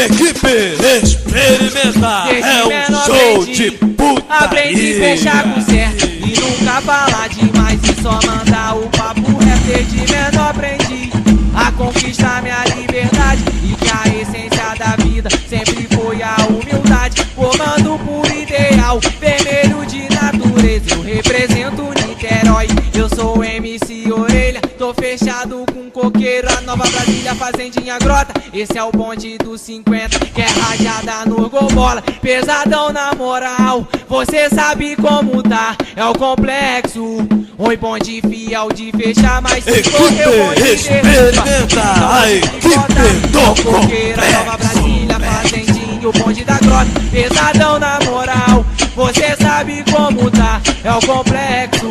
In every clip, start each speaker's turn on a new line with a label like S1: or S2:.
S1: Equipe experimentar é um show de putaria.
S2: Aprendi a fechar com certo e nunca falar demais e só mandar o papo reto. Desde menor aprendi a conquistar minha liberdade e que a essência da vida sempre foi a humildade. Formando por ideal, vermelho de natureza, eu represento Niterói. Eu sou MC Orelha, tô fechado com coqueiro, a Nova Brasília, Fazendinha Grota. Esse é o bonde dos 50, que é rajada no gol bola. Pesadão na moral, você sabe como tá, é o complexo. Oi, bonde fiel de fechar, mas se correu bonde
S1: experimenta a equipe do
S2: coqueiro, a Nova Brasília, Fazendinha, o bonde da grota. Pesadão na moral, você sabe como tá, é o complexo.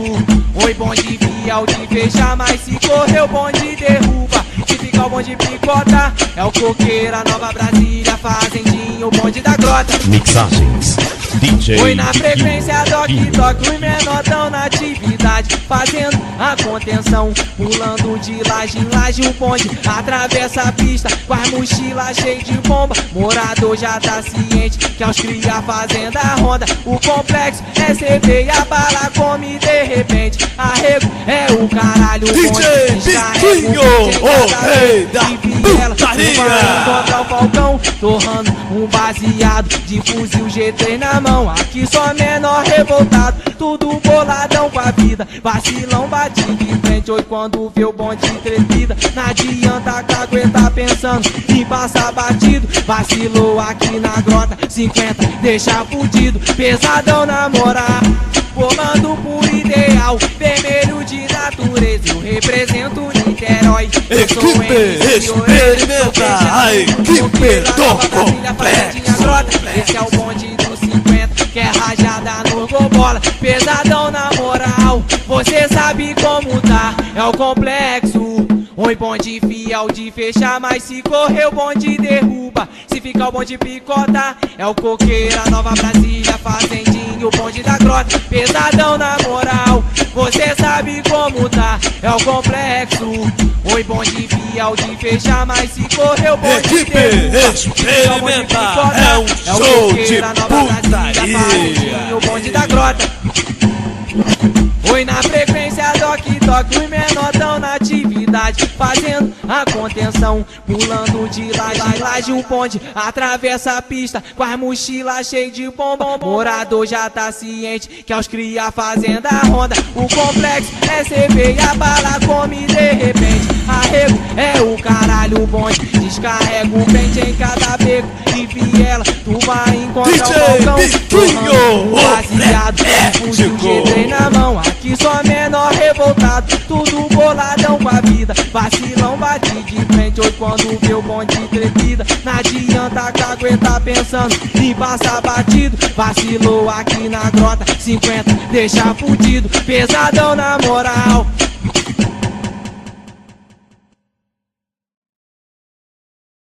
S2: Oi, bonde fiel de fechar, mas se correr o bonde derruba. Se ficar o bonde picota, é o coqueiro, a Nova Brasília, Fazendinha, o bonde da grota.
S3: Mixagens DJ.
S2: Foi na frequência toque, os menor tão na atividade, fazendo a contenção, pulando de laje em laje. O bonde atravessa a pista com as mochilas cheias de bomba. Morador já tá ciente que aos cria fazendo a ronda. O complexo é CB e a bala come de repente. Arrego é o caralho, o
S1: DJ Biquinho, o rei da putaria.
S2: Contra o Falcão, torrando um baseado de fuzil G3 na mão. Aqui só menor revoltado, tudo boladão com a vida. Vacilão batido de frente, hoje quando vê o bonde trepida. Não adianta caguetar pensando em passar batido. Vacilou aqui na grota, 50 deixa fudido. Pesadão na moral, formando por ideal, vermelho de natureza, eu represento Niterói.
S1: Equipe experimenta a equipe do complexo.
S2: Esse é o bonde dos 50, que é rajada no gol bola. Pesadão na moral, você sabe como tá, é o complexo. Oi, bonde fiel de fechar, mas se correr o bonde derruba. Se ficar o bonde picota, é o coqueiro, a Nova Brasília, Fazendinha, o bonde da grota. Pesadão na moral, você sabe como tá, é o complexo. Oi, bonde fiel de fechar, mas se correr o bonde derruba.
S1: Experimentar é um show de putaria.
S2: O bonde da grota. Oi, na frequência toque, os menor tão na atividade, fazendo a contenção, pulando de laje em laje. Um bonde atravessa a pista com as mochilas cheias de bomba. Morador já tá ciente que aos cria fazendo a ronda. O complexo é CB e a bala come de repente. Arrego é o caralho, o bonde descarrega o pente em cada beco e viela. Tu vai encontrar o Falcão, baseado, fuzil G3 na mão. Aqui só menor revoltado, tudo boladão com a vida. Vacilão bate de frente, hoje quando vê o bonde trepida. Não adianta caguetar pensando em passar batido. Vacilou aqui na grota, 50 deixa fudido. Pesadão na moral,